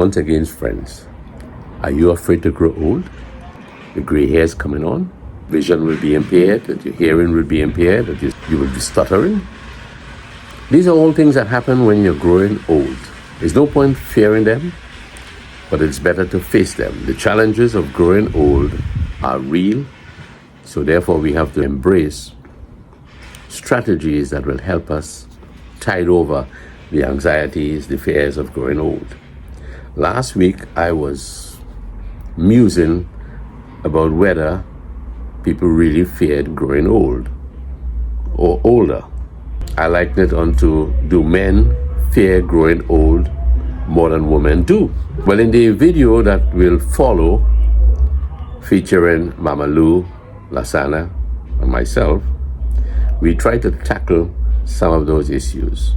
Once again, friends, are you afraid to grow old? The gray hairs coming on? Vision will be impaired, that your hearing will be impaired, that you will be stuttering? These are all things that happen when you're growing old. There's no point fearing them, but it's better to face them. The challenges of growing old are real, so therefore we have to embrace strategies that will help us tide over the anxieties, the fears of growing old. Last week, I was musing about whether people really feared growing old or older. I likened it onto, do men fear growing old more than women do? Well, in the video that will follow, featuring Mama Lou, Lasana, and myself, we try to tackle some of those issues.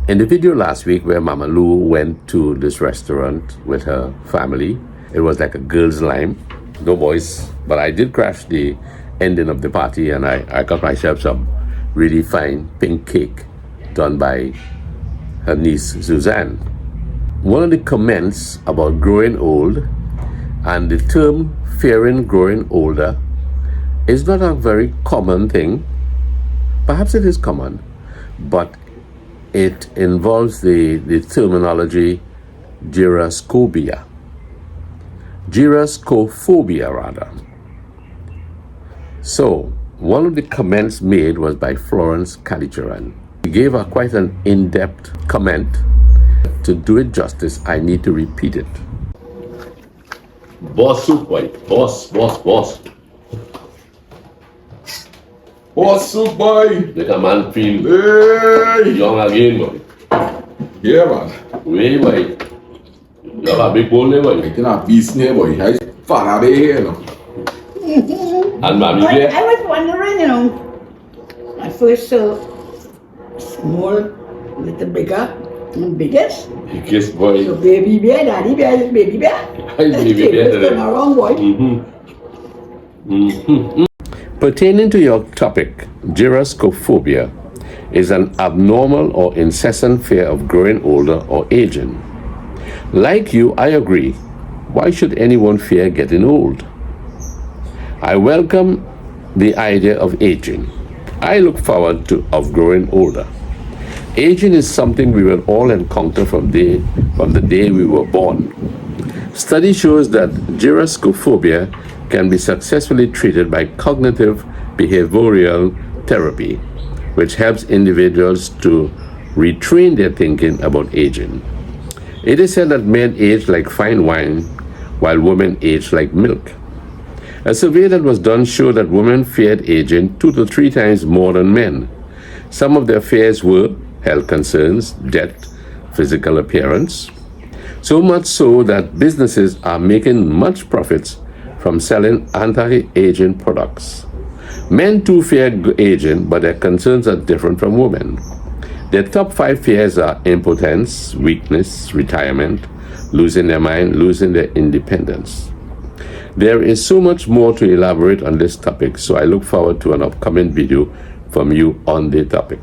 In the video last week where Mama Lou went to this restaurant with her family, it was like a girls' line, no boys, but I did crash the ending of the party and I got myself some really fine pink cake done by her niece Suzanne. One of the comments about growing old and the term fearing growing older is not a very common thing. Perhaps it is common, but it involves the terminology gyroscophobia. Gyroscopphobia, rather. So, one of the comments made was by Florence Calicharan. He gave her quite an in-depth comment. To do it justice, I need to repeat it. Boss soup, boy. Boss. Boss soup, boy. Make a man feel young again, boy. Yeah, man. Way, boy. You have a big bone there, boy. I can have beast here, boy. I far out of here, you know. And mommy, I was wondering, at first small, little bigger, and biggest. Biggest, boy. So baby bear, daddy bear is baby bear. Baby bear. Turn around, boy. Pertaining to your topic, gyroscophophobia is an abnormal or incessant fear of growing older or aging. Like you, I agree. Why should anyone fear getting old? I welcome the idea of aging. I look forward to growing older. Aging is something we will all encounter from the day we were born. Study shows that gyroscophophobia can be successfully treated by cognitive behavioral therapy, which helps individuals to retrain their thinking about aging. It is said that men age like fine wine, while women age like milk. A survey that was done showed that women feared aging 2 to 3 times more than men. Some of their fears were health concerns, death, physical appearance. So much so that businesses are making much profits from selling anti-aging products. Men too fear aging, but their concerns are different from women. Their top 5 fears are impotence, weakness, retirement, losing their mind, losing their independence. There is so much more to elaborate on this topic, so I look forward to an upcoming video from you on the topic,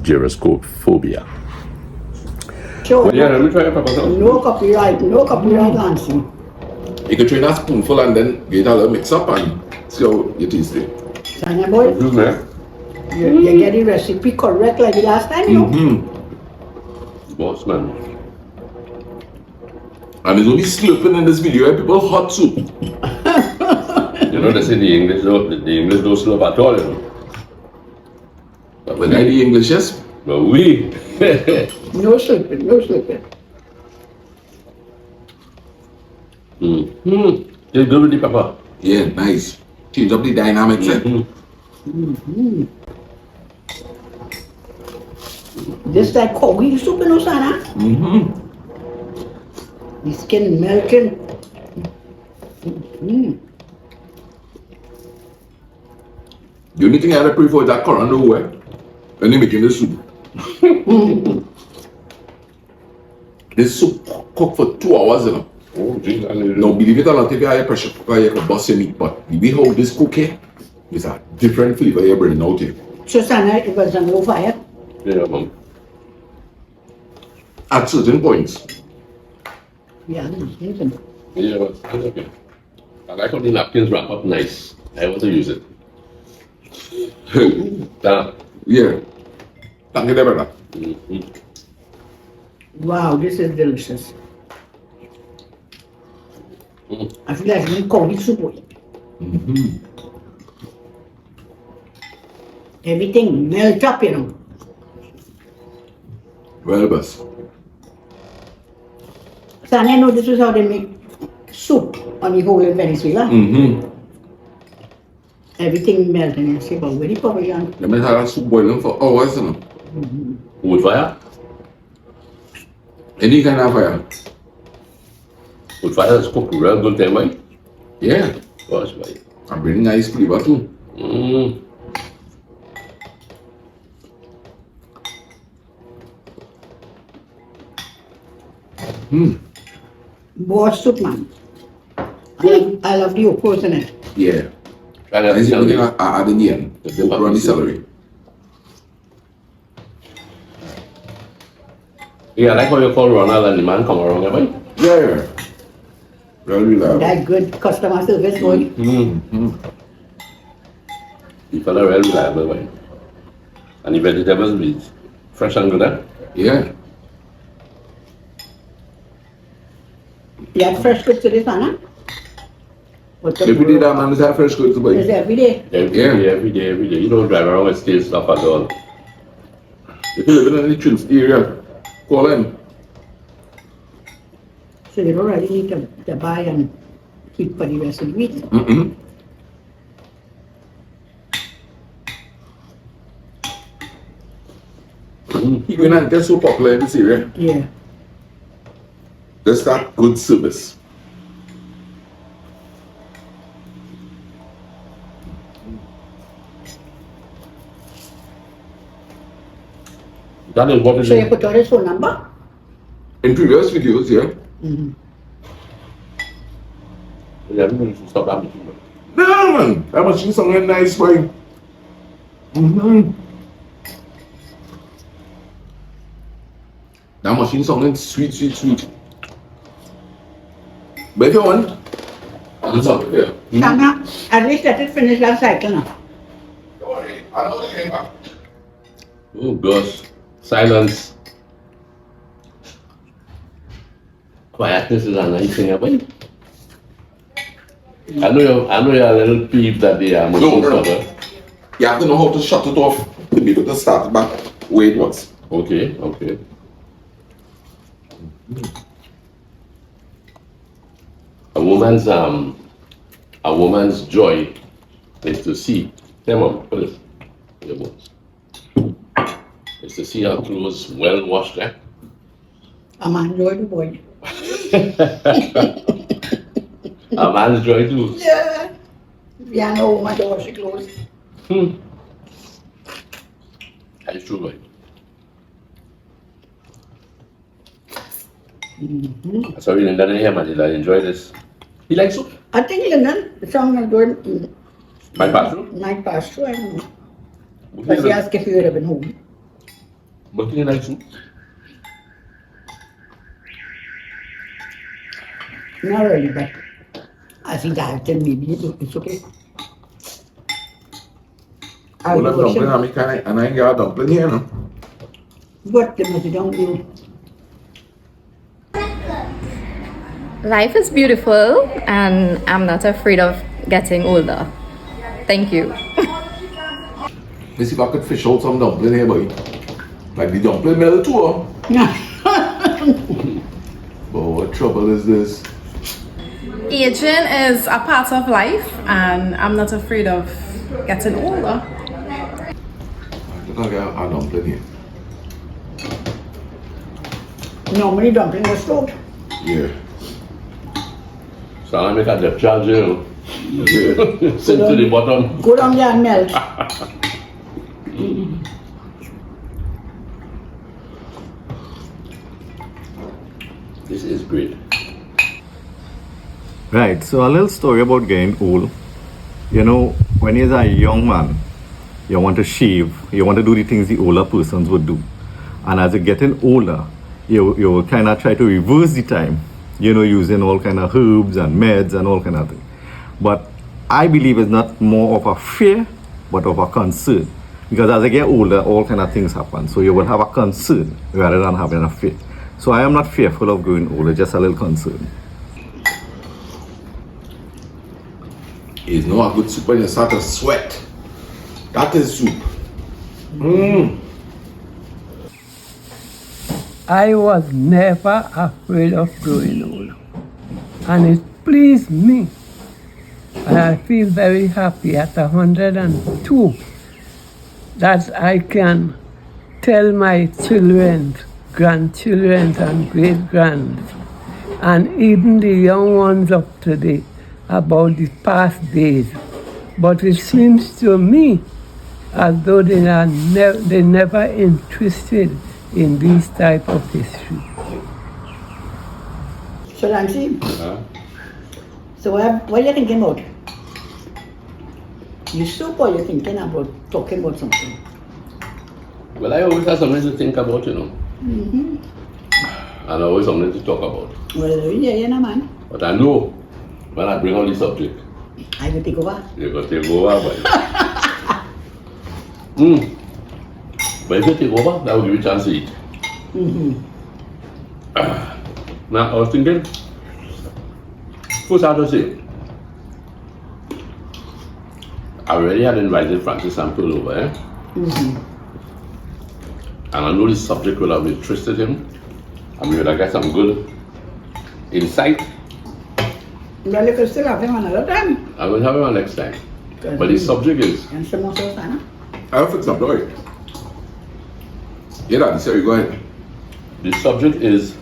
gyroscophophobia. Sure. Well, yeah, let me try a pepper sauce. No copyright, Nancy. You can try a spoonful and then get a little mix up and see how you taste it. Sana boy, Excuse me. you get the recipe correct like the last time, you know? Boss, man. And it's only slurping in this video, eh? People hot soup. You know, they say the English don't slurp at all, you know. But when I the English, yes. But we. No slipping. It's good with the pepper. Yeah, nice. Change up the dynamics, eh? This like cogwheel soup, you know, Sana? The skin melting. The only thing I had to pray for is that corn, eh? When you're making the soup. This soup cooked for 2 hours, you know. Oh, geez, Now, believe it or not, if you have a pressure cooker, you can bust your meat, but the way how this cook here is a different flavor you're bringing out here. So Sana, it was on low fire. Yeah, mom. At certain points, Yeah, listen. Yeah, but it's okay. I like how the napkins wrap up nice. I want to use it. Damn. Yeah. Thank you, brother. Wow, this is delicious. I feel like eating curry soup. Everything melt up, you know. Well, boss. So I know this is how they make soup on the whole in Venezuela. Everything melt and you see about very Parmesan. The men have soup boiling for hours, you know. Wood fire? Any kind of fire. Wood fire is cooked real good time, right? Yeah. Gosh, right. And bring nice flavor too. Boss soup, man. I love the okras in it. Yeah. Try that Nice celery. looking at add in the end. The Okra and the celery. Yeah, I like how you call Ronald and the man come around, right? Yeah. Well reliable. That good customer service, boy. The fella real reliable, right? And the vegetables be fresh and good, eh? Yeah. You had fresh goods to this, Anna? What's the Every day that man is have fresh goods to buy. It's every day. Every day. You don't drive around with stale stuff at all. If you live in the Trinity area, call him. So you don't really need to buy and keep for the rest of the week. Even that gets so popular in this area. Yeah. That's that good service. That is what is So you put on his phone number? In previous videos, yeah. Everybody should stop that meeting. No, man. That machine sounded nice, boy. That machine sounded sweet. But if you want, it's up here. Sanga, at least let it finish that cycle now. Don't worry. I know the back. Oh gosh. Silence. Quietness is a nice thing, right? I know you're a little peeved that the machine No. stopper. You have to know how to shut it off to be able to start it back where it was. Okay. A woman's joy is to see. Hey mom, put this. Your bones. Is to see her clothes well washed, eh? A man joy the boy. A man's joy too. Yeah. Yeah, no woman to wash the clothes. That's true, right? So we Lyndon here, man. Did I enjoy this? He likes soup. I think Lyndon, the song is doing My pastor. night past two, I don't know. But she asked if you would have been home. But he likes soup. Not really, but I think that then maybe it's okay. I Well, will I'm wash dumpling, it. and I ain't got a dumpling here, no. What the most don't do? Life is beautiful and I'm not afraid of getting older. Thank you. Let's see if I could fish out some dumpling here, boy. Like the dumpling melt too, huh? But what trouble is this? Aging is a part of life, and I'm not afraid of getting older. Look, I got a dumpling here. Normally dumpling was soaked. Yeah. So I make a depth charge, you know. Yeah. Send to the bottom. Go down there and melt. This is great. Right, so a little story about getting old. You know, when you're a young man, you want to shave, you want to do the things the older persons would do. And as you're getting older, you kind of try to reverse the time using all kind of herbs and meds and all kind of things. But I believe it's not more of a fear, but of a concern. Because as I get older, all kind of things happen. So you will have a concern rather than having a fear. So I am not fearful of growing older, just a little concerned. It's not a good soup when you start to sweat. That is soup. I was never afraid of growing old. And it pleased me. And I feel very happy at 102 that I can tell my children, grandchildren, and great-grands, and even the young ones of today about the past days. But it seems to me as though they never interested in these type of history. So Nancy, so what are you thinking about? You soup or you thinking about talking about something? Well, I always have something to think about, And always something to talk about. Well, yeah, man. But I know when I bring on the subject, I will take over. you're going to take over. But if you take over, that will give you a chance to eat. Now, I was thinking, first I have to say, I already had invited Francis Sample over, And I know this subject will have interested him. And we will get some good insight. Well, you can still have him another time. I will have him on next time. But the subject is, And some more sauce, Anna. I'll fix up, right? Yeah, Daddy, sorry, go ahead. the subject is,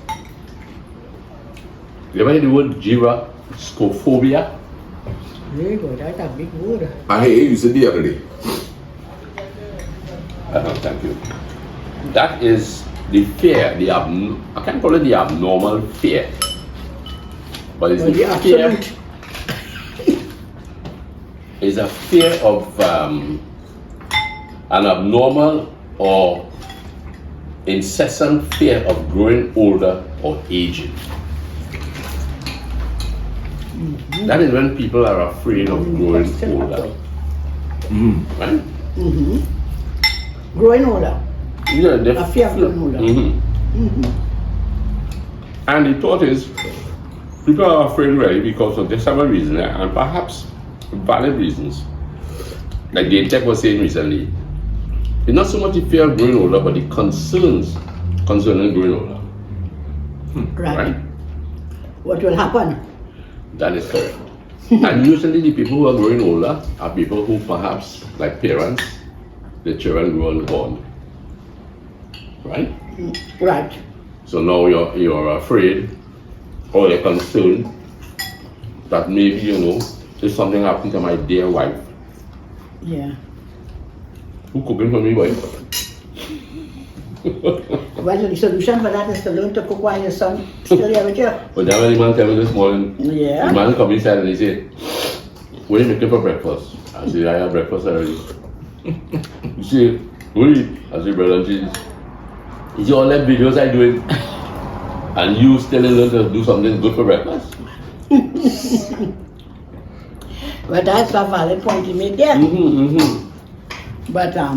you ever hear the word Gyroscopphobia? Very good, that's a big word. I hear you said the other day. Thank you. That is the fear, I can't call it the abnormal fear, but it's Well, the the fear. absolute. Is a fear of an abnormal or incessant fear of growing older or aging. That is when people are afraid of growing older. Right? Growing older. Yeah, A fear of growing older. And the thought is, people are afraid really because of this several reasons, and perhaps valid reasons. Like the tech was saying recently, it's not so much the fear of growing older, but the concerns concerning growing older. Right? What will happen? That is correct. And usually the people who are growing older are people who perhaps, like parents, the children grow unborn. Right? Right. So now you're afraid or you're concerned that maybe, if something happened to my dear wife. Yeah. Who cooking for me, boy? Well, the solution for that is to learn to cook while your son still here with you. But that when the man tell me this morning, Yeah. the man come inside and he said, what are you making for breakfast? I said, I have breakfast already. He said, what are you? I said, bread and cheese. He said, all them videos I doing, and you still learn to do something good for breakfast? But that's a valid point you made there. But I'm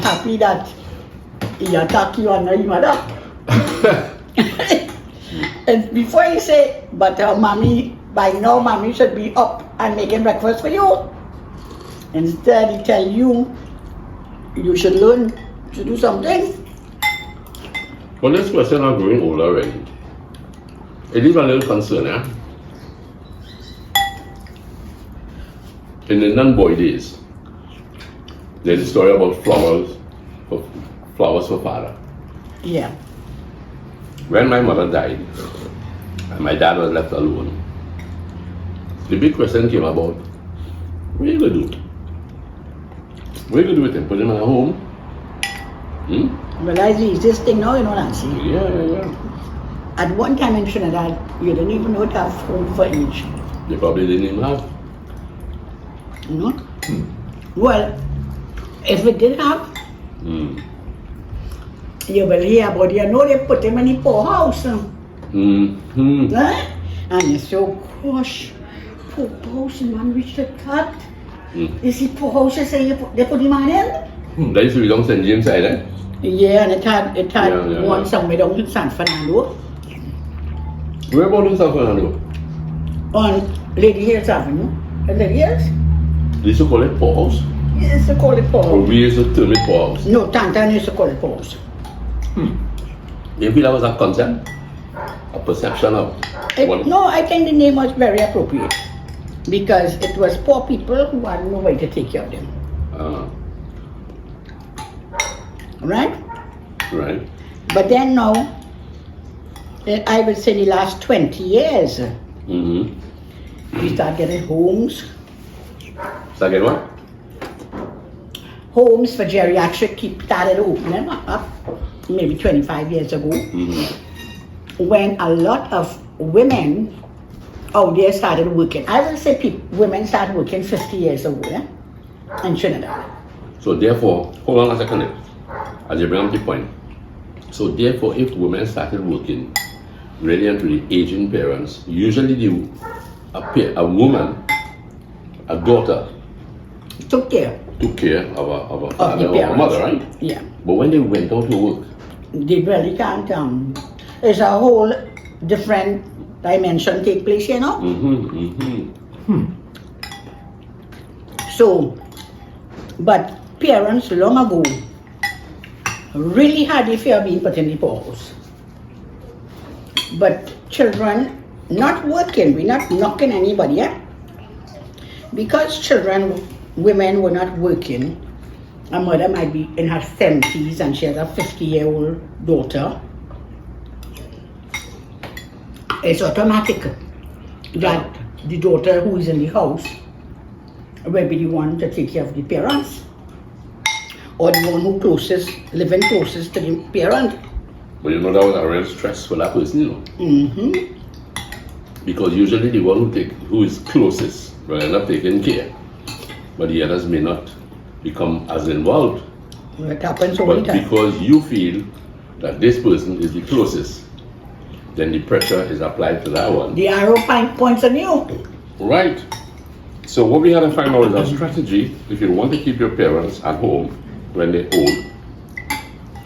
happy that he attacked you and not your mother. And before you say, but mommy, by now mommy should be up and making breakfast for you. Instead he tell you, you should learn to do something. Well, this question of growing older already, it is a little concern, In the non-boy days, there's a story about flowers for father. Yeah. When my mother died, and my dad was left alone, the big question came about, what are you going to do? What are you going to do with him? Put him in a home? Well, that's the easiest thing now, Nancy. Yeah. At one time in Trinidad, you didn't even know to have home for each. They probably didn't even have. Well, if we did have, you will hear about it. You know they put him in the poorhouse. Mm-hmm. Huh? And you say, oh gosh, poor house, the man reached the cut. You see, poor house, you say, they put the man in? That used to be down St. James side, eh? Yeah, and it had Yeah, one yeah. somewhere down in San Fernando Where about in San Fernando? on Lady Hills Avenue. Lady Hills? They used to call it poor house. They used to call it poor Or house. we used to term it poor house. No, Tantan used to call it poor house. You feel that was a concept? A perception of what? No, I think the name was very appropriate because it was poor people who had no way to take care of them. Right? Right. But then now, I would say the last 20 years, Mm-hmm. we start getting homes Second what? homes for geriatric keep started opening up maybe 25 years ago when a lot of women out there started working. I will say women started working 50 years ago in Trinidad. So therefore, hold on a second there, as you bring up the point. So therefore, if women started working relevant to the aging parents, usually a woman, a daughter, Took care took care of a of father the or a parents. mother, right? Yeah. But when they went out to work, They really can't, there's a whole different dimension take place, you know? So, but parents long ago really had the fear of being put in the poorhouse. But children not working, we're not knocking anybody, eh? Because women were not working, a mother might be in her 70s and she has a 50-year-old daughter. It's automatic that the daughter who is in the house will be the one to take care of the parents, or the one who living closest to the parent. but you know that was a real stress for that person, you know. Because usually the one who is closest will end up taking care, but the others may not become as involved. It happens all the But time. because you feel that this person is the closest, then the pressure is applied to that one. The arrow points on you. Right. So what we have to find out is a strategy. If you want to keep your parents at home when they're old,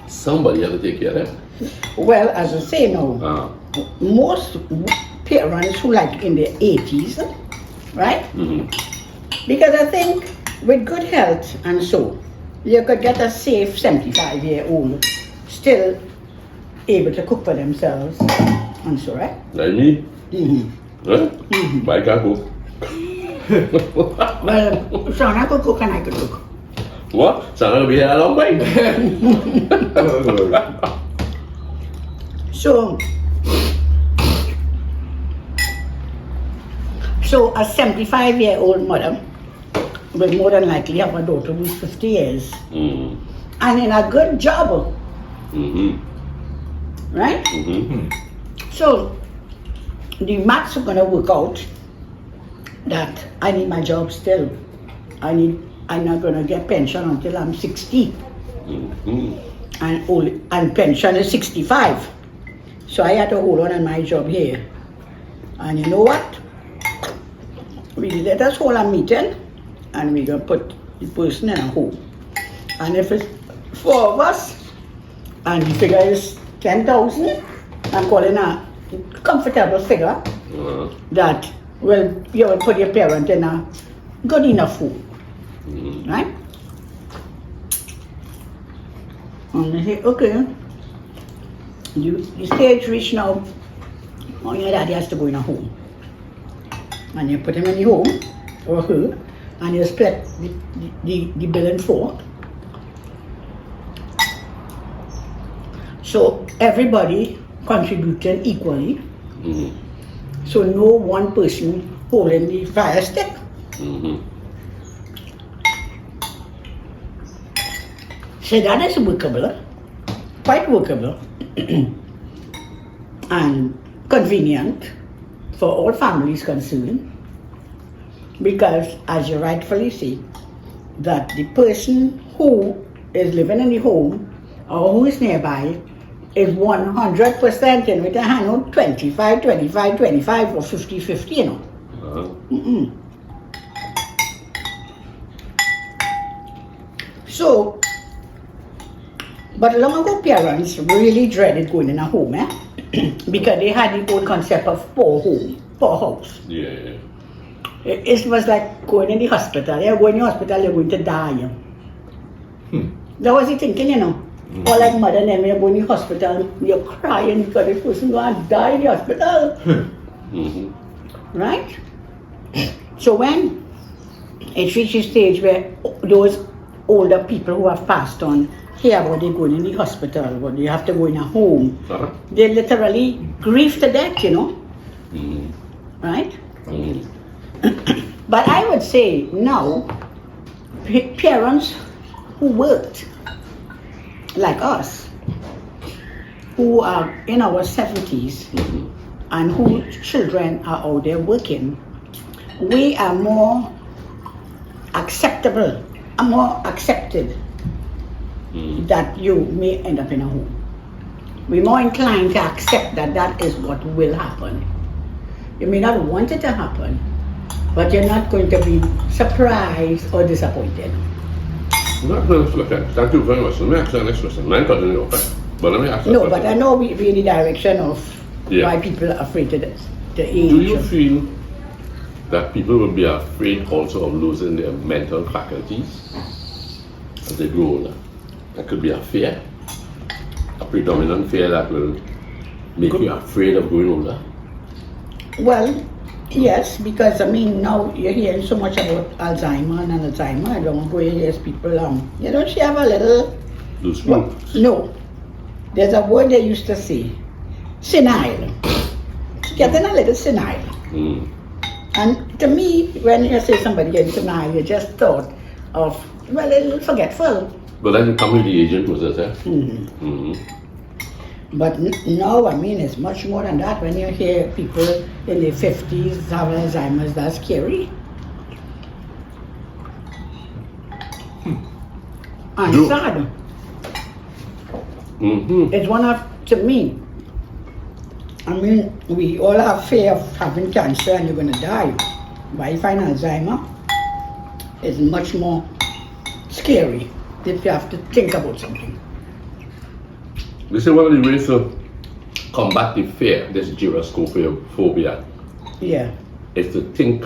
somebody has to take care of them. Well, as I say now, most parents who like in their 80s, right? Because I think with good health and so, you could get a safe 75-year-old still able to cook for themselves and so, right? Like me? Huh? But I can't cook. Well, Sana could cook and I could cook. What? So I'm going to be here a long way. So a 75-year-old mother will more than likely have a daughter who's 50 years and in a good job, right? So the maths are gonna work out that I need my job still. I'm not gonna get pension until I'm 60, and pension is 65. So I had to hold on my job here. And you know what? Let us hold a meeting and we're gonna put the person in a home. And if it's 4 of us and the figure is 10,000, I'm calling a comfortable figure that you will put your parent in a good enough home. Right? And they say, okay, the stage reached now, oh, your daddy has to go in a home. And you put him in the home, or her, and you split the bill in 4. So everybody contributing equally. So no one person holding the fire stick. So that is workable, quite workable, and convenient for all families concerned, because as you rightfully say, that the person who is living in the home or who is nearby is 100%, and with a hand out 25, 25, 25 or 50, 50, you know. So, but long ago parents really dreaded going in a home, because they had the old concept of poor home, poor house. Yeah. It was like going in the hospital. You're going in the hospital, you're going to die. That was the thinking, you know. Or like mother and them, you're going in the hospital, you're crying because the person going to die in the hospital. Right? So when it reaches a stage where those older people who have passed on hear about they going in the hospital, but they have to go in a home, they literally grieve to death, you know. Right? But I would say now, parents who worked like us, who are in our 70s, and whose children are out there working, we are more acceptable, more accepted that you may end up in a home. We're more inclined to accept that that is what will happen. You may not want it to happen, but you're not going to be surprised or disappointed. Thank you very much. Let me ask you the next question. But let me ask you No, but I know we're in the direction of why people are afraid to age. Do you feel that people will be afraid also of losing their mental faculties as they grow older? That could be a fear, a predominant fear that will make you afraid of growing older. Well, yes, because I mean now you're hearing so much about Alzheimer and Alzheimer. I don't want to go hear people you know, she have a little Loose no. There's a word they used to say, senile. Getting a little senile. And to me, when you say somebody getting senile, you just thought of, well, a little forgetful. But then you come with the aging process, But now, I mean, it's much more than that. When you hear people in their 50s having Alzheimer's, that's scary. And sad. It's one of, to me, I mean, we all have fear of having cancer and you're going to die. But I find Alzheimer is much more scary if you have to think about something. This is one of the ways to combat the fear, this gyroscopphobia, is to think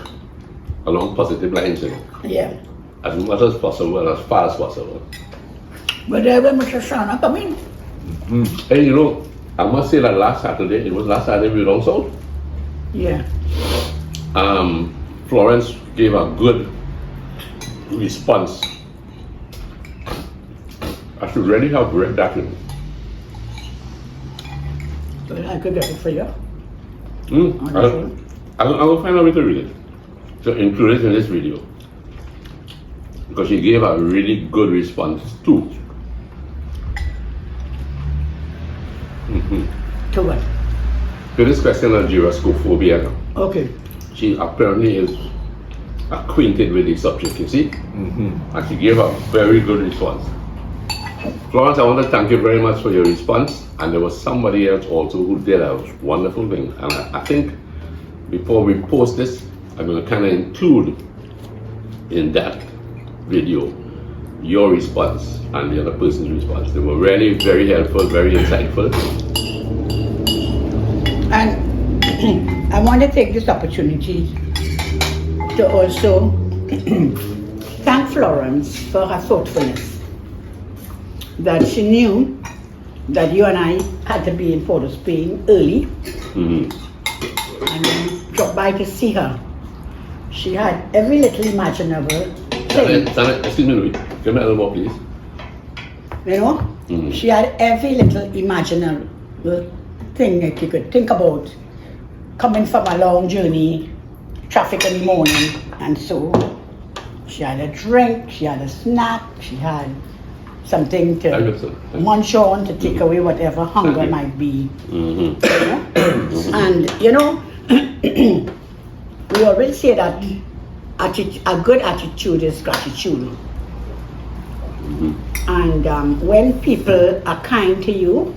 along positive lines, you know, as much as possible and as far as possible. But when Mr. Shana come in. Hey, you know, I must say that last Saturday we were down south. Florence gave a good response. I should really have read that in. I could get it for you. I will find a way to read it, to include it in this video, because she gave a really good response too. To what? To this question of gyroscophobia. Okay. She apparently is acquainted with the subject, you see, and she gave a very good response. Florence, I want to thank you very much for your response. And there was somebody else also who did a wonderful thing. And I think before we post this, I'm going to kind of include in that video your response and the other person's response. They were really very helpful, very insightful. And I want to take this opportunity to also thank Florence for her thoughtfulness. That she knew that you and I had to be in Port of Spain early, and then dropped by to see her. She had every little imaginable thing. Excuse me, Louis. Give me a little more, please. You know, she had every little imaginable thing that you could think about. Coming from a long journey, traffic in the morning, and so she had a drink, she had a snack, she had something to munch on to take away whatever hunger might be. You know? And you know, we always say that a good attitude is gratitude. And when people are kind to you,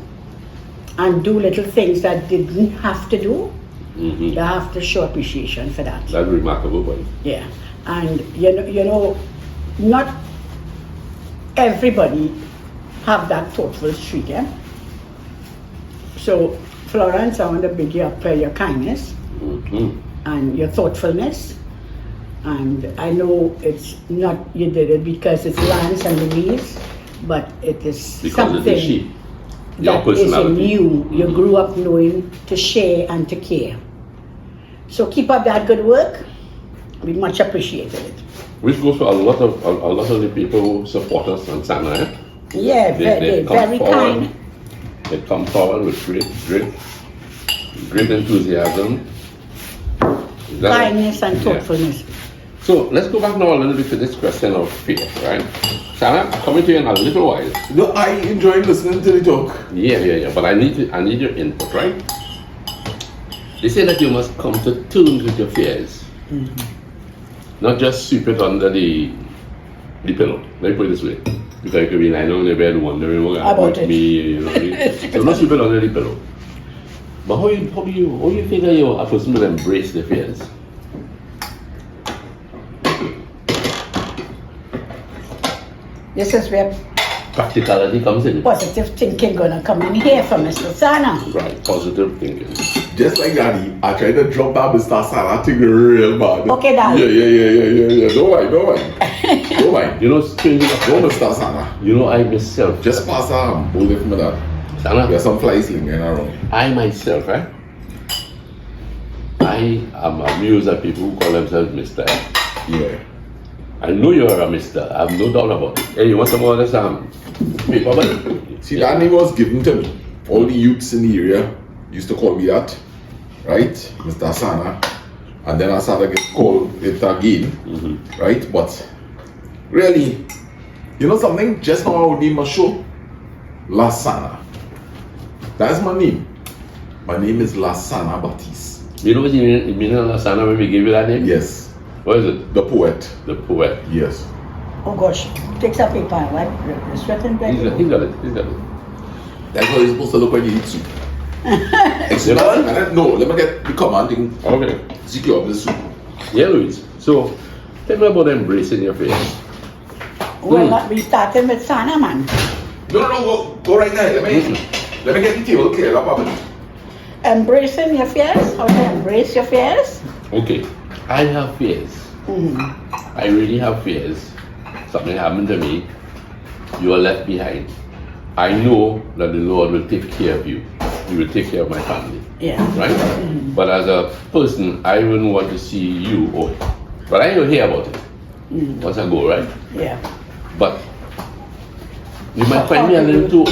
and do little things that they didn't have to do, Mm-hmm. they have to show appreciation for that. That's remarkable, boy. Yeah, and you know, not everybody have that thoughtful streak, yeah? So, Florence, I want to big you up for your kindness Mm-hmm. and your thoughtfulness. And I know it's not, you did it because it's Lance and Louise, but it is Because of the something sheep. Your that is in personality. you. You Mhm. grew up knowing to share and to care. So keep up that good work. We much appreciated it. Which goes for a lot of the people who support us on Sana. Eh? Yeah, They come very forward. kind. They come forward with great enthusiasm. Is that right? Kindness and Yeah. thoughtfulness. So let's go back now a little bit to this question of fear, right? Sana, I'm coming to you in a little while. No, I enjoy listening to the talk. Yeah. But I need your input, right? They say that you must come to terms with your fears. Not just sweep it under the pillow. Let me put it this way. Because you could be lying on the bed wondering what About happened to it. me, you know what I mean? So not sweep it under the pillow. But how do you think that you're a person will embrace the fears? This is where Practicality comes in. positive thinking gonna come in here from Mr. Sana. Right, positive thinking. Just like Daddy, I tried to drop that Mr. Sarah thing real bad. Okay, Daddy. Yeah. Don't mind. Don't mind. You know, strange enough, Don't Mr. Sarah. you know, I myself, Just pass on. Hold it from that. Sana, There's some flies slinging around. I myself, right? I am amused at people who call themselves Mr. Yeah. I know you're a Mr. I have no doubt about it. Hey, you want some more of this paper money? See, that name was given to me. All the youths in the area used to call me that, right? Mr. Sana. And then I started get called it again, right? But really, you know something? Just now I would name my show La Sana. That's my name. My name is La Sana Baptiste. You know what you mean of Sana when we give you that name? Yes, What is it? the poet. The poet. Yes. Oh gosh, take some paper, right? It's written back. He's got it. That's how you're supposed to look when you eat soup. No, let me get the commanding Okay. secure of the soup. Yeah, Louise. So, tell me about embracing your fears. Well, we started with Sana, man. No, go right there. Let me get the table cleared up a bit. Embracing your fears, how to embrace your fears. Okay. I have fears. I really have fears. Something happened to me. You are left behind. I know that the Lord will take care of you. He will take care of my family. Yeah. Right? But as a person, I wouldn't want to see you. But I don't hear about it. Once I go, right? Yeah. But you might find me a little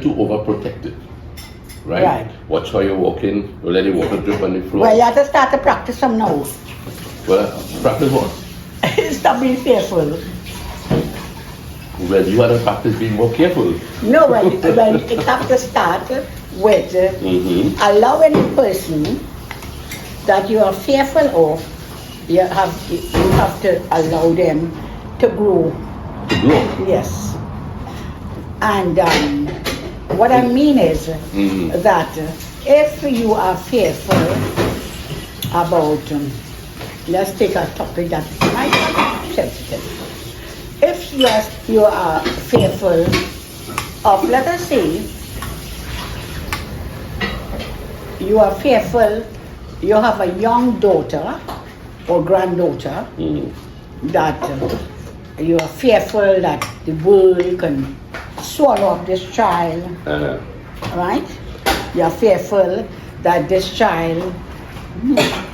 too overprotected. Right? Right. Watch how you're walking. Don't let the water drip on the floor. Well, you have to start to practice some now. Well, practice what? Stop being fearful. Well, you had to practice being more careful. No, well, it have to start with allowing a person that you are fearful of. You have to allow them to grow. To grow. Yes. And what I mean is that if you are fearful about, let's take a topic that might be sensitive. If you are fearful of, let us say, you are fearful, you have a young daughter or granddaughter that you are fearful that the world can swallow up this child, right? You are fearful that this child,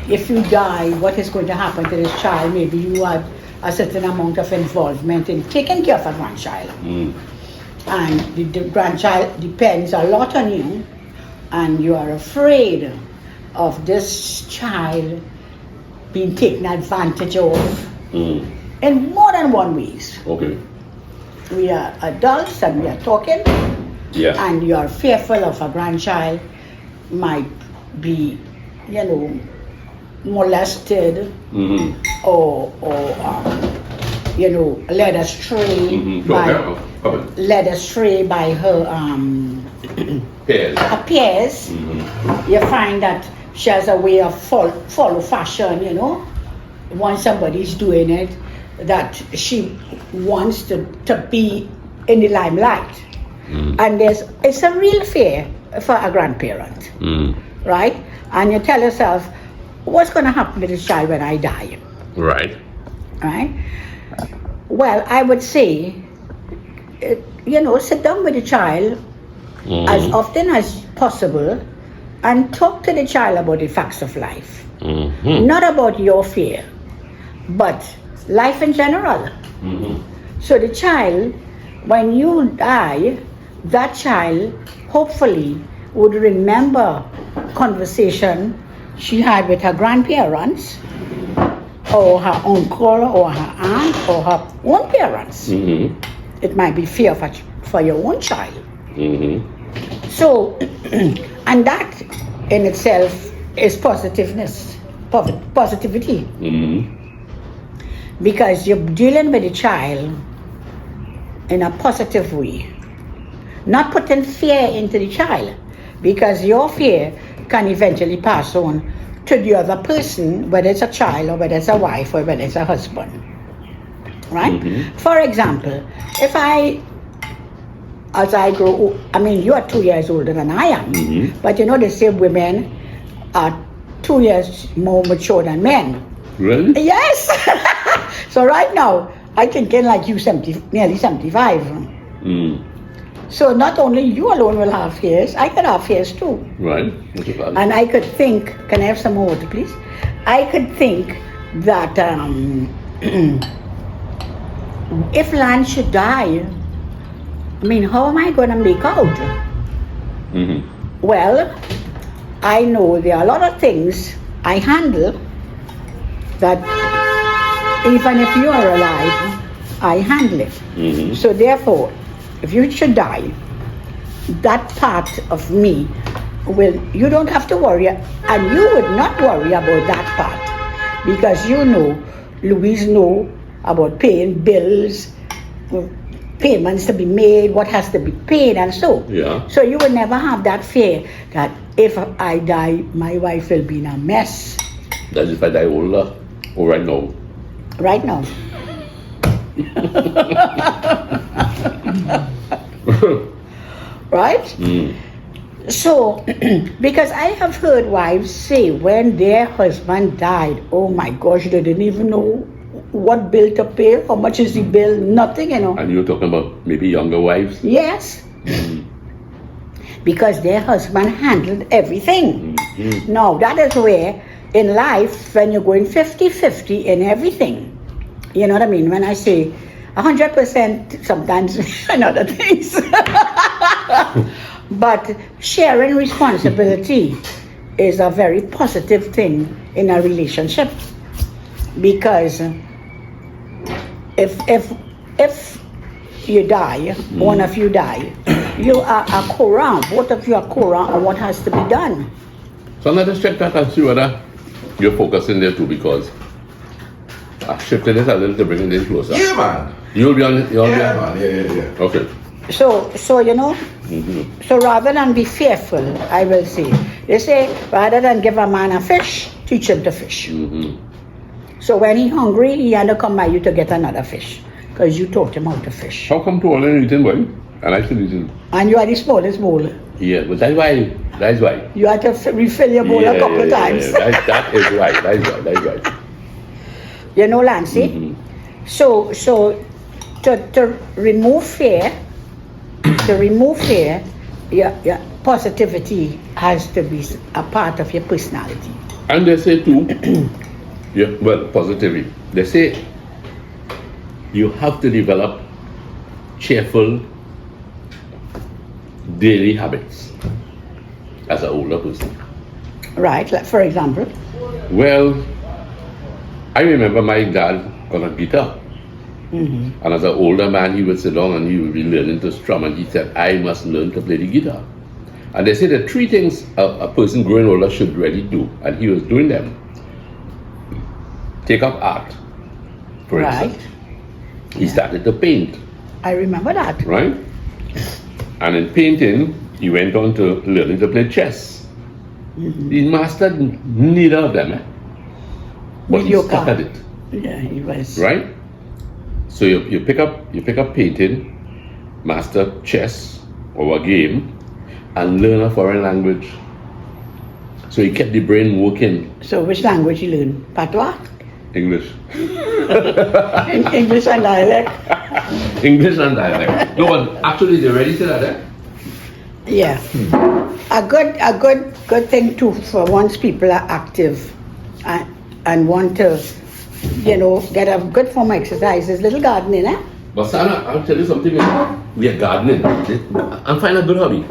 if you die, what is going to happen to this child? Maybe you had a certain amount of involvement in taking care of a grandchild. And the grandchild depends a lot on you, and you are afraid of this child being taken advantage of in more than one ways. Okay. We are adults and we are talking, and you are fearful of a grandchild might be, molested or led astray by her her peers. You find that she has a way of follow fashion, once somebody's doing it, that she wants to be in the limelight. And it's a real fear for a grandparent, right? And you tell yourself, what's going to happen to this child when I die? Right. Right? Well, I would say, sit down with the child as often as possible and talk to the child about the facts of life. Not about your fear, but life in general. So the child, when you die, that child hopefully would remember conversation she had with her grandparents, or her uncle, or her aunt, or her own parents. It might be fear for your own child. So, and that in itself is positivity. Because you're dealing with a child in a positive way. Not putting fear into the child, because your fear can eventually pass on to the other person, whether it's a child or whether it's a wife or whether it's a husband. Right? For example, as I grow, you are 2 years older than I am, but they say women are 2 years more mature than men. Really? Yes. So right now, I thinking like you, nearly 75. So not only you alone will have fears, I could have fears too. Right. And I could think, can I have some more water, please? I could think that if Lance should die, how am I going to make out? Well, I know there are a lot of things I handle that even if you are alive, I handle it. So therefore, if you should die, that part of me you don't have to worry, and you would not worry about that part, because Louise know about paying bills, payments to be made, what has to be paid, and so. Yeah. So you will never have that fear that if I die, my wife will be in a mess. That's if I die older or right now? Right now. Right? So, because I have heard wives say when their husband died, oh my gosh, they didn't even know what bill to pay, how much is the bill, nothing, And you're talking about maybe younger wives? Yes. Because their husband handled everything. Now, that is where in life, when you're going 50-50 in everything, you know what I mean? When I say 100%, sometimes and other things. But sharing responsibility is a very positive thing in a relationship, because if you die, one of you die, you are a co-round, both of you are co-round on what has to be done. So let us check that and see whether you're focusing there too, because I shifted this a little to bring it in closer. Yeah, man. You'll be on. Yeah. Okay. So so rather than be fearful, I will say, they say, rather than give a man a fish, teach him to fish. So when he's hungry, he had to come by you to get another fish, because you taught him how to fish. How come to all in eating, boy? And I still eating. And you are the smallest bowl. Yeah, but that's why. You had to refill your bowl a couple of times. That is right. That's right. Lancy? So to remove fear, your positivity has to be a part of your personality. And they say too, positivity. They say you have to develop cheerful daily habits as an older person. Right, like for example? Well, I remember my dad on a guitar. And as an older man, he would sit down and he would be learning to strum, and he said, I must learn to play the guitar. And they say the three things a person growing older should really do, and he was doing them. Take up art, for instance. he started to paint, I remember that. right? And in painting, he went on to learning to play chess. He mastered neither of them, but he Mediocre. stuck at it, Yeah, he was. right? So you pick up painting, master chess or a game, and learn a foreign language. So he kept the brain working. So which language you learn? Patois? English. English and dialect? English and dialect. No, but actually they're ready to that, eh? Yeah. A good thing too for once people are active and want to, get a good form of exercise is little gardening, eh? But Sana, I'll tell you something. We are gardening. I'm finding a good hobby.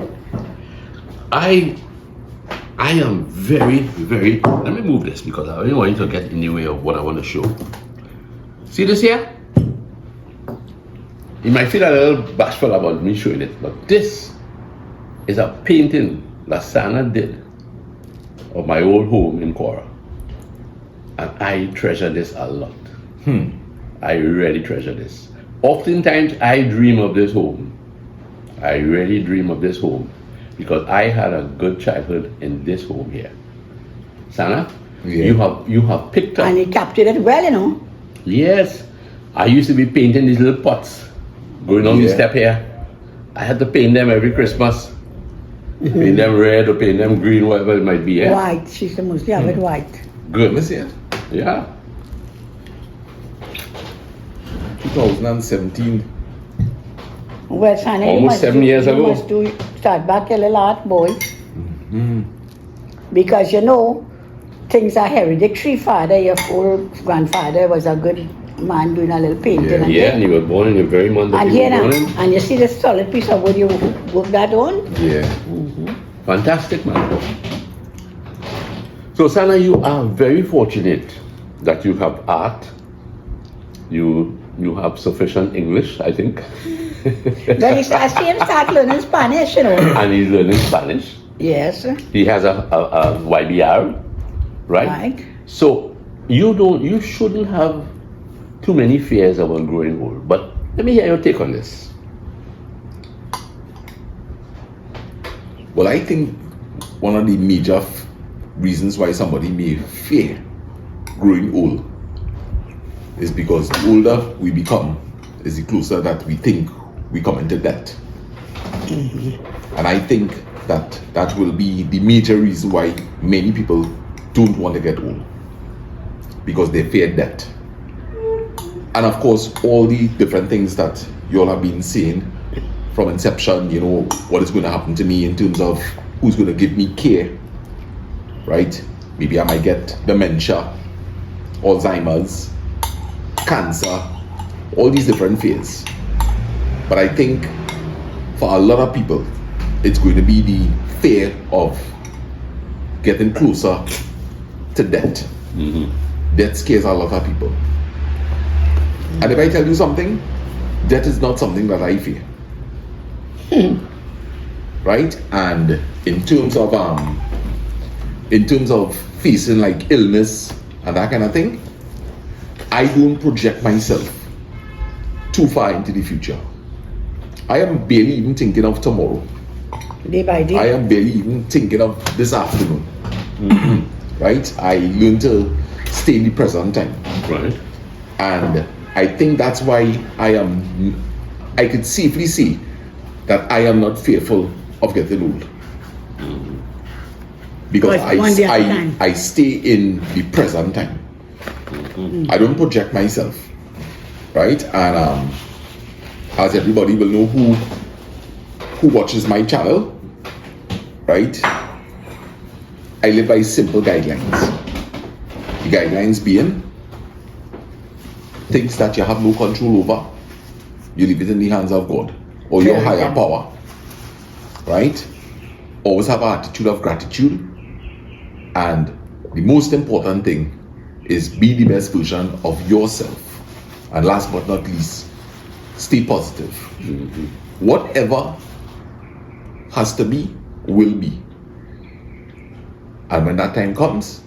I am very, very. Let me move this because I don't want you to get in the way of what I want to show. See this here? You might feel a little bashful about me showing it, but this is a painting that Sana did of my old home in Cora. And I treasure this a lot. I really treasure this. Oftentimes I dream of this home. I really dream of this home because I had a good childhood in this home here. Sana, Yeah. you have picked up. And he captured it well, Yes, I used to be painting these little pots going on the Yeah. step here. I had to paint them every Christmas. Paint them red or paint them green, whatever it might be. Eh? White. She used to mostly have it white. Good. Let me see it. Yeah. 2017. Well, Shannon, Almost 7 years ago. You must start back a little art, boy. Because things are hereditary. Father, your old grandfather was a good man doing a little painting. Yeah. and Yeah, thing. and you were born in the very month that And you here were now, born in. and you see this solid piece of wood you work that on? Yeah. Fantastic, man. So, Sana, you are very fortunate that you have art. You have sufficient English, I think. Then I see him start learning Spanish, And he's learning Spanish. Yes, He has a YBR, right? right. So you shouldn't have too many fears about growing old. But let me hear your take on this. Well, I think one of the major reasons why somebody may fear growing old is because the older we become is the closer that we think we come into death. And I think that will be the major reason why many people don't want to get old, because they fear death. And of course, all the different things that you all have been saying from inception, what is going to happen to me in terms of who's going to give me care, right? Maybe I might get dementia, Alzheimer's, cancer, all these different fears. But I think for a lot of people, it's going to be the fear of getting closer to death. Death scares a lot of people. And if I tell you something, death is not something that I fear. Right? And in terms of facing like illness and that kind of thing, I don't project myself too far into the future. I am barely even thinking of tomorrow. Day by day. I am barely even thinking of this afternoon. Right? I learn to stay in the present time. Right. And I think that's why I could safely say that I am not fearful of getting old. Because But one day at a time. I stay in the present time. I don't project myself. Right? And as everybody will know who watches my channel, right? I live by simple guidelines. The guidelines being things that you have no control over, you leave it in the hands of God or your higher power, right? Always have an attitude of gratitude, and the most important thing is be the best version of yourself. And last but not least, stay positive. Whatever has to be will be, and when that time comes,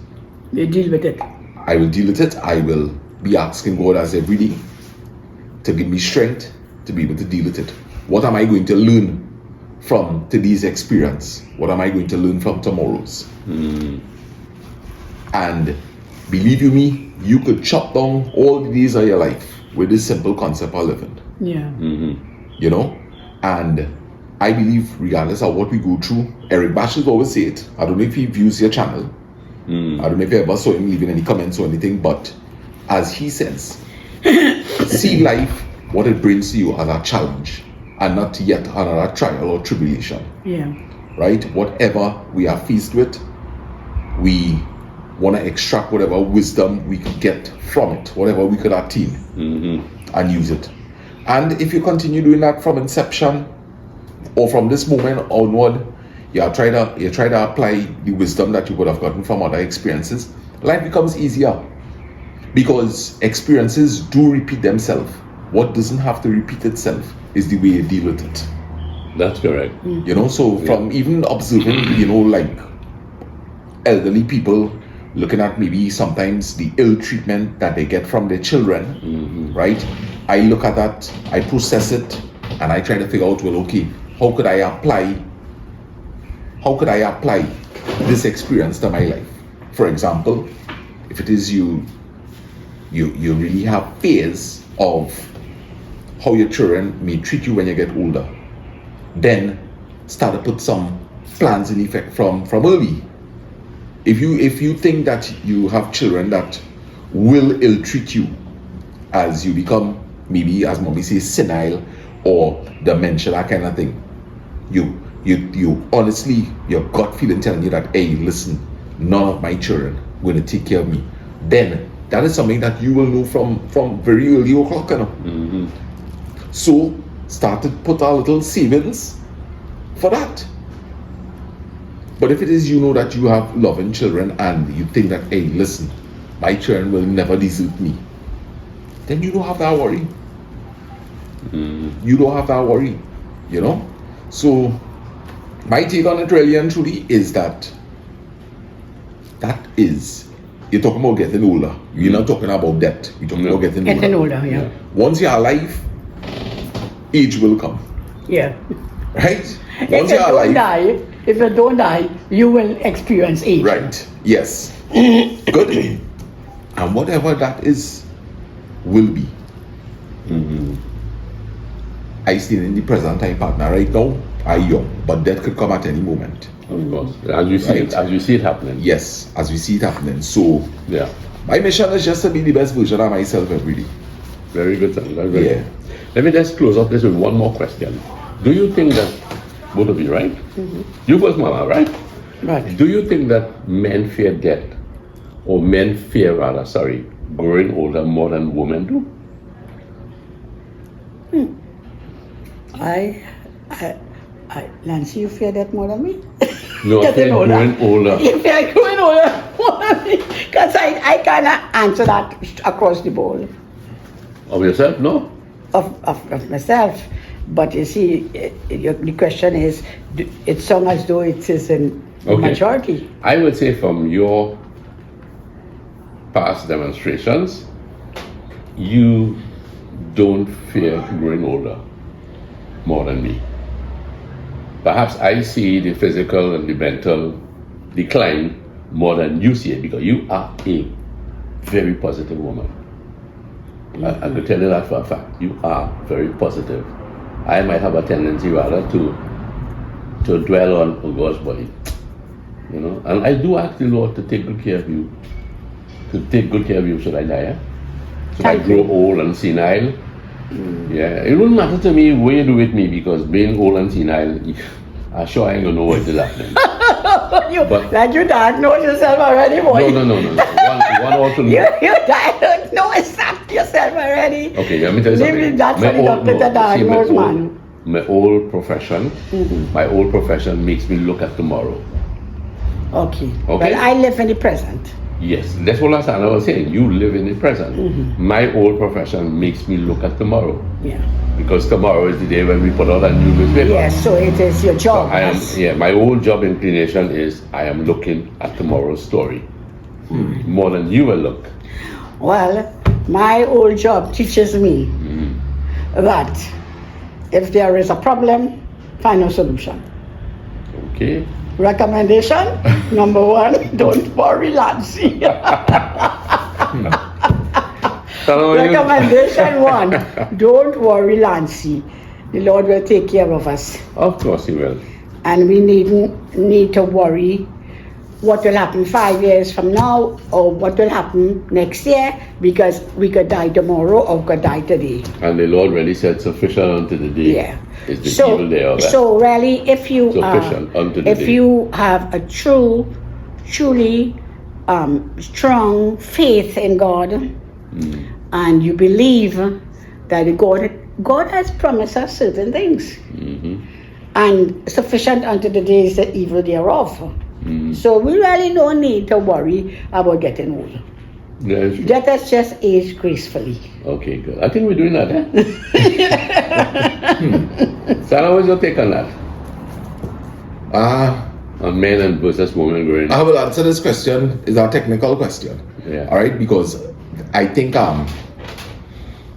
You deal with it. I will deal with it. I will be asking God as every day to give me strength to be able to deal with it. What am I going to learn from today's experience? What am I going to learn from tomorrow's? And believe you me, you could chop down all the days of your life with this simple concept of living. Yeah. You know? And I believe, regardless of what we go through, Eric Bashes always say it. I don't know if he views your channel. I don't know if you ever saw him leaving any comments or anything, but as he says, see life, what it brings to you as a challenge, and not yet another trial or tribulation. Yeah. Right? Whatever we are faced with, we want to extract whatever wisdom we could get from it, whatever we could attain, and use it. And if you continue doing that from inception, or from this moment onward, you try to apply the wisdom that you would have gotten from other experiences, life becomes easier. Because experiences do repeat themselves. What doesn't have to repeat itself is the way you deal with it. That's correct. You know, so from even observing, you know, like elderly people looking at maybe sometimes the ill treatment that they get from their children, right? I look at that, I process it, and I try to figure out, well, okay, how could I apply this experience to my life? For example, if it is you really have fears of how your children may treat you when you get older, then start to put some plans in effect from early. If you think that you have children that will ill-treat you as you become, maybe as mommy says, senile or dementia, that kind of thing, you honestly, your gut feeling telling you that, hey, listen, none of my children are going to take care of me, then that is something that you will know from very early o'clock, you know. So start to put a little savings for that. But if it is, you know, that you have loving children and you think that, hey, listen, my children will never desert me, then you don't have that worry. You don't have that worry, you know. So my take on it really and truly is that you're talking about getting older. You're not talking about death. You're talking about getting older. Yeah. Once you're alive, age will come. Yeah. Right? If you don't die, you will experience age. Right. Yes. Good. And whatever that is, will be. I still in the present time partner right now, I young, but that could come at any moment. Of course. As you see it happening. Yes, as we see it happening. So Yeah. my mission is just to be the best version of myself every day. Very good, sir. Very good. Yeah. Let me just close up this with one more question. Do you think that, both of you, right? You both, Mama, right? Right. Do you think that men fear death, or men fear growing older more than women do? Nancy, you fear that more than me? No, I fear growing older. You fear growing older more than me? Because I cannot answer that across the board Of yourself, no? of myself. But you see, the question is, it sounds as though it is in majority. I would say from your past demonstrations, you don't fear growing older more than me. Perhaps I see the physical and the mental decline more than you see it, because you are a very positive woman. I could tell you that for a fact. You are very positive. I might have a tendency rather to dwell on, oh gosh, boy, you know. And I do ask the Lord to take good care of you. To take good care of you should I die, should I grow old and senile? Yeah, it wouldn't matter to me what you do with me, because being old and senile, I'm sure I ain't gonna know what is happening. Like you diagnosed yourself already, boy. No. One also. You diagnosed yourself already. Okay, let me tell you something. That's what the doctor diagnosed, man. My old profession, makes me look at tomorrow. Okay. Okay. Well, I live in the present. Yes, that's what I was saying. You live in the present. My old profession makes me look at tomorrow. Yeah. Because tomorrow is the day when we put out a new newspaper. Yes, so it is your job. My old job inclination is I am looking at tomorrow's story. More than you will look. Well, my old job teaches me that if there is a problem, find a solution. Okay. Recommendation number 1, don't worry, Lancy. Recommendation 1, don't worry, Lancy. The Lord will take care of us. Of course he will. And we needn't need to worry what will happen 5 years from now or what will happen next year, because we could die tomorrow or could die today. And the Lord really said, sufficient unto the day Yeah. is the evil day of that. So really, if you Sufficient unto the if day. you have a truly strong faith in God, and you believe that God has promised us certain things, and sufficient unto the day is the evil thereof. So we really don't need to worry about getting old. That's true. Let us just age gracefully. Okay, good. I think we're doing that, eh? Sarah, what's your take on that? On men and versus women growing I will answer this question. It's a technical question. Yeah. All right, because I think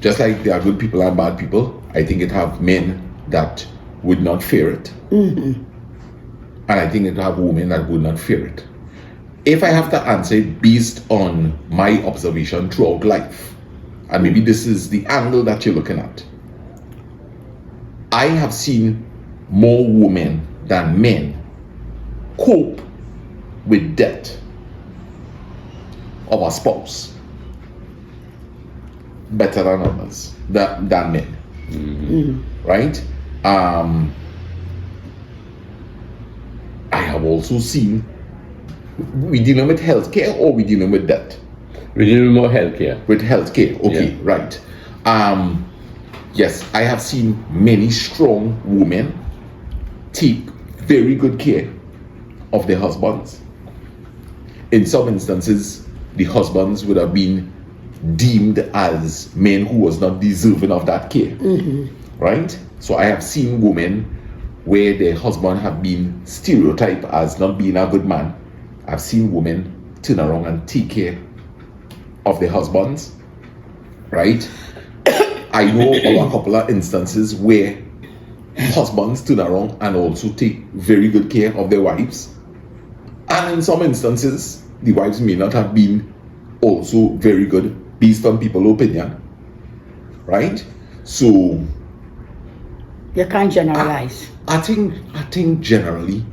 just like there are good people and bad people, I think it have men that would not fear it, and I think it have women that would not fear it. If I have to answer it based on my observation throughout life, and maybe this is the angle that you're looking at, I have seen more women than men cope with death of a spouse better than others, than men. Right? I have also seen, we dealing with healthcare or we dealing with death? We're dealing more healthcare. With healthcare, okay, Yeah. right. Yes, I have seen many strong women take very good care of their husbands. In some instances, the husbands would have been deemed as men who was not deserving of that care, right? So I have seen women where their husband have been stereotyped as not being a good man. I've seen women turn around and take care of their husbands, right? I know of a couple of instances where husbands turn around and also take very good care of their wives. And in some instances, the wives may not have been also very good based on people's opinion, right? So You can't generalize. I think generally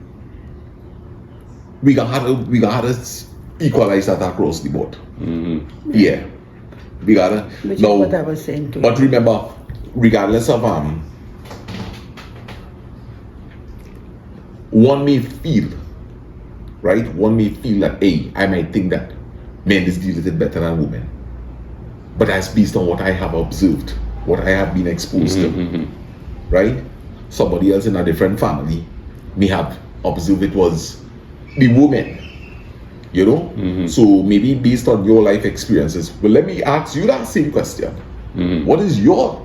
we got to equalize that across the board. Yeah, we gotta. Which is Now, what I was saying too. but remember, regardless of one may feel, right? One may feel that, hey, I might think that men is dealing with it better than women, but that's based on what I have observed, what I have been exposed to, right? Somebody else in a different family may have observed it was the woman, you know. So maybe based on your life experiences. Well, let me ask you that same question. What is your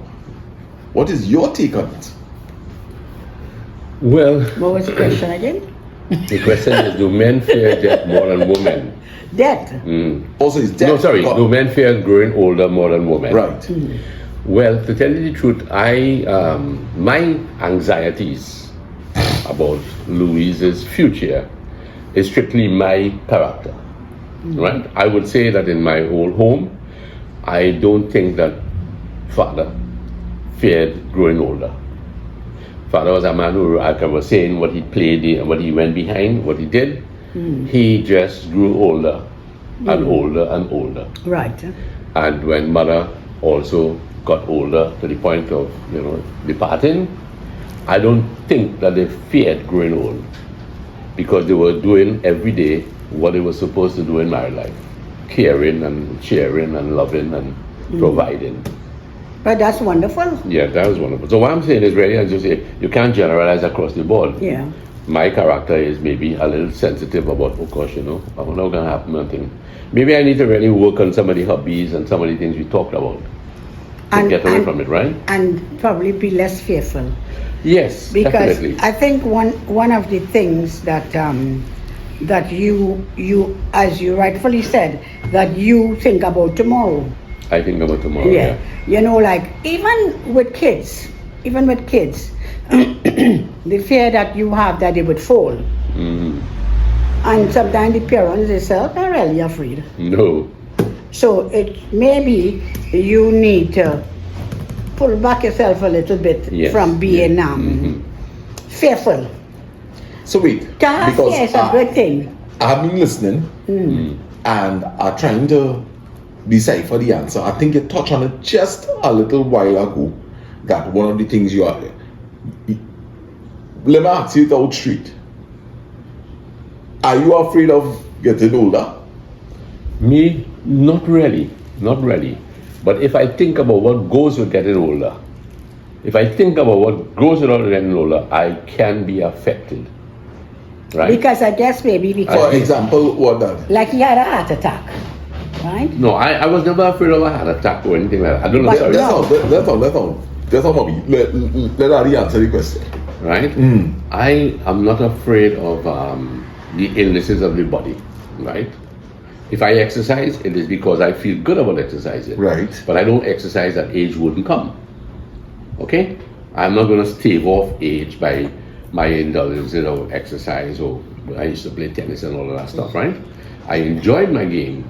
take on it? Well, What was the question again? the question is, do men fear death more than women? Death. Also, is death? No, sorry, do men fear growing older more than women? Right. Well, to tell you the truth, my anxieties about Louise's future is strictly my character, right? I would say that in my old home, I don't think that father feared growing older. Father was a man who, like I was saying, what he played, what he went behind, what he did, he just grew older and older and older. Right. And when mother also got older to the point of, departing, I don't think that they feared growing old, because they were doing every day what they were supposed to do in married life, caring and sharing and loving and providing. But that's wonderful. Yeah, that was wonderful. So what I'm saying is really, as you say, you can't generalize across the board. Yeah. My character is maybe a little sensitive about, oh gosh, I don't know what's going to happen. And things. Maybe I need to really work on some of the hobbies and some of the things we talked about to get away from it, right? And probably be less fearful. Yes, Because definitely. I think one of the things that that you as you rightfully said, that you think about tomorrow. I think about tomorrow. Yeah. You know, like even with kids, the fear that you have that they would fall. Mm-hmm. And sometimes the parents themselves are really afraid. No. So it maybe you need to pull back yourself a little bit Yes. from being fearful. So wait, Fear is a good thing. I've been listening and are trying to decipher the answer. I think you touched on it just a little while ago. That one of the things you are. Let me ask you it out straight. Are you afraid of getting older? Me, not really. But if I think about what goes with getting older, I can be affected. Right? Because I guess maybe For because example, what that? like he had a heart attack, right? No, I was never afraid of a heart attack or anything like that. I don't know. But Sorry. That's all, Bobby. Let Ari answer the question. Right? I am not afraid of the illnesses of the body. Right? If I exercise, it is because I feel good about exercising. Right. But I don't exercise that age wouldn't come. Okay? I'm not going to stave off age by my indulgence of exercise, or I used to play tennis and all of that stuff, right? I enjoyed my game,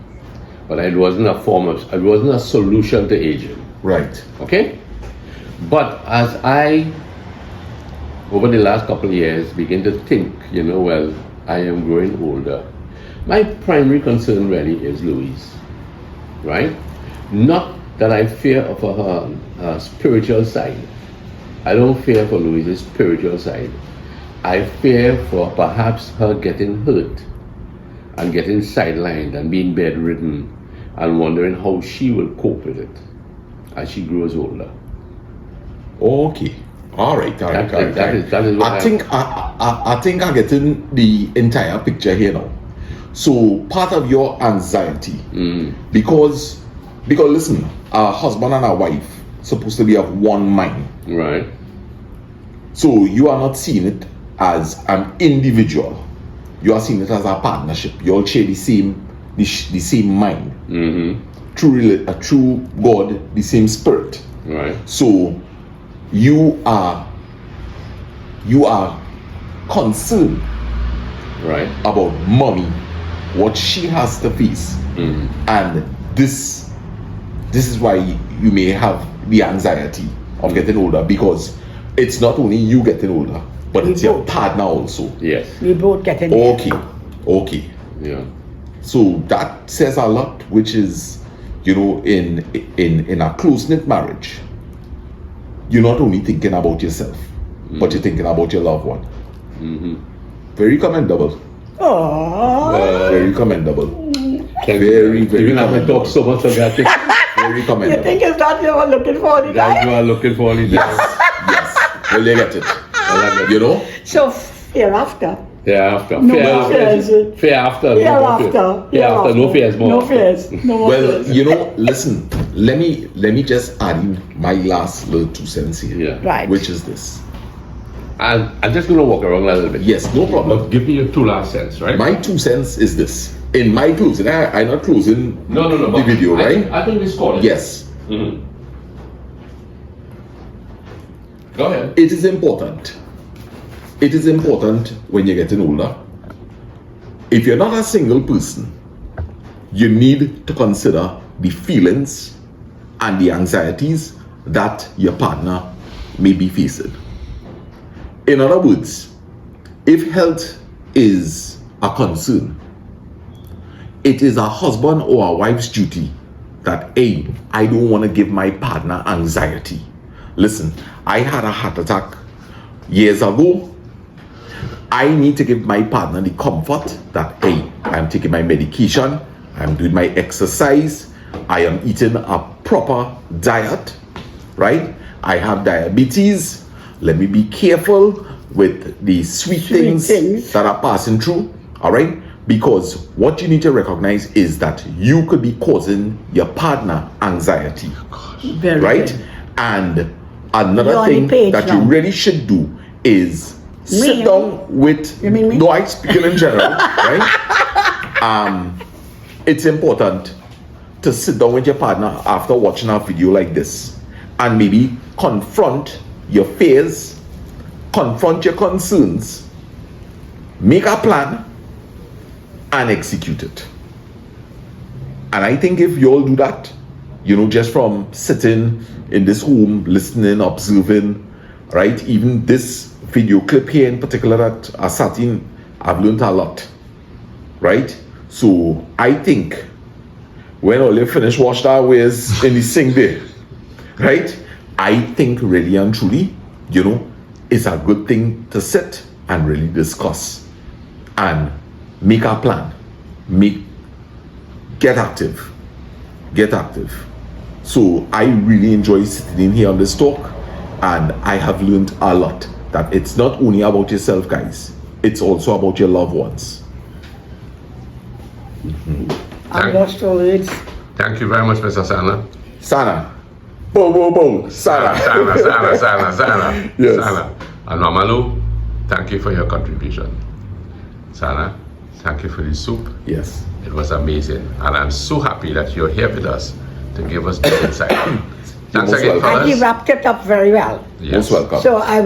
but it wasn't a solution to aging. Right. Okay? But as I, over the last couple of years, begin to think, well, I am growing older. My primary concern really is Louise, right? Not that I fear of her spiritual side. I don't fear for Louise's spiritual side. I fear for perhaps her getting hurt and getting sidelined and being bedridden and wondering how she will cope with it as she grows older. Okay. All right. That is what I think I'm getting the entire picture here now. So part of your anxiety, because listen, a husband and a wife supposed to be of one mind. Right. So you are not seeing it as an individual. You are seeing it as a partnership. You all share the same mind. True God, the same spirit. Right. So you are concerned, Right. about mommy, what she has to face, and this is why you may have the anxiety of getting older, because it's not only you getting older, but it's your partner also. Yes. We both getting Okay. Yeah. So that says a lot, which is, in a close-knit marriage, you're not only thinking about yourself, but you're thinking about your loved one. Very commendable. Oh, Very commendable. Very Even have to talk so much about it. Very you commendable. think it's not you are looking for the That you guy? are looking for it. Yes. Well, they get it. So hereafter. Thereafter. No more fears. Fear after. Hereafter. No fears more. No fears. No more Well, fears. listen. Let me just add in my last little 2 cents here. Yeah. Right. Which is this. I'm just going to walk around a little bit. Yes, no problem. But give me your 2 last cents, right? My 2 cents is this. In my closing, I'm not closing No. the video, right? I think this call it. Yes. Go ahead. It is important. It is important when you're getting older. If you're not a single person, you need to consider the feelings and the anxieties that your partner may be facing. In other words, if health is a concern, it is a husband or a wife's duty that, hey, I don't want to give my partner anxiety. Listen, I had a heart attack years ago. I need to give my partner the comfort that, hey, I'm taking my medication, I'm doing my exercise, I am eating a proper diet, right? I have diabetes. Let me be careful with the sweet things that are passing through, all right? Because what you need to recognize is that you could be causing your partner anxiety, Very right? good. And another You're on thing the page that now. you really should do is sit Me? down with. You mean me? No, I'm speaking in general, right? It's important to sit down with your partner after watching a video like this and maybe confront your fears, confront your concerns, make a plan, and execute it. And I think if you all do that, just from sitting in this home, listening, observing, right? Even this video clip here in particular that I sat in, I've learned a lot, right? So I think when all you finish wash that ways in the sink there, right? I think really and truly, it's a good thing to sit and really discuss and make a plan. Get active. So I really enjoy sitting in here on this talk, and I have learned a lot that it's not only about yourself, guys. It's also about your loved ones. I'm lost for words. Thank you very much, Mr. Sana. Sana. Boom, boom, boom. Sana. Sana. Yes. Sana. And Mamalu, thank you for your contribution. Sana, thank you for the soup. Yes. It was amazing. And I'm so happy that you're here with us to give us this insight. Thanks most again, welcome. And he fellas. wrapped it up very well. Yes. Most welcome. So I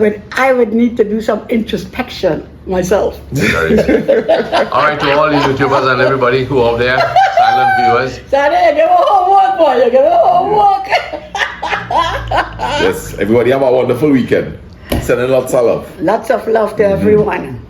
would need to do some introspection myself. Very good. All right, to all the YouTubers and everybody who are there, silent viewers, Daddy, you give a homework, boy. You give a homework. Yes. Everybody have a wonderful weekend. Sending lots of love. Lots of love to everyone.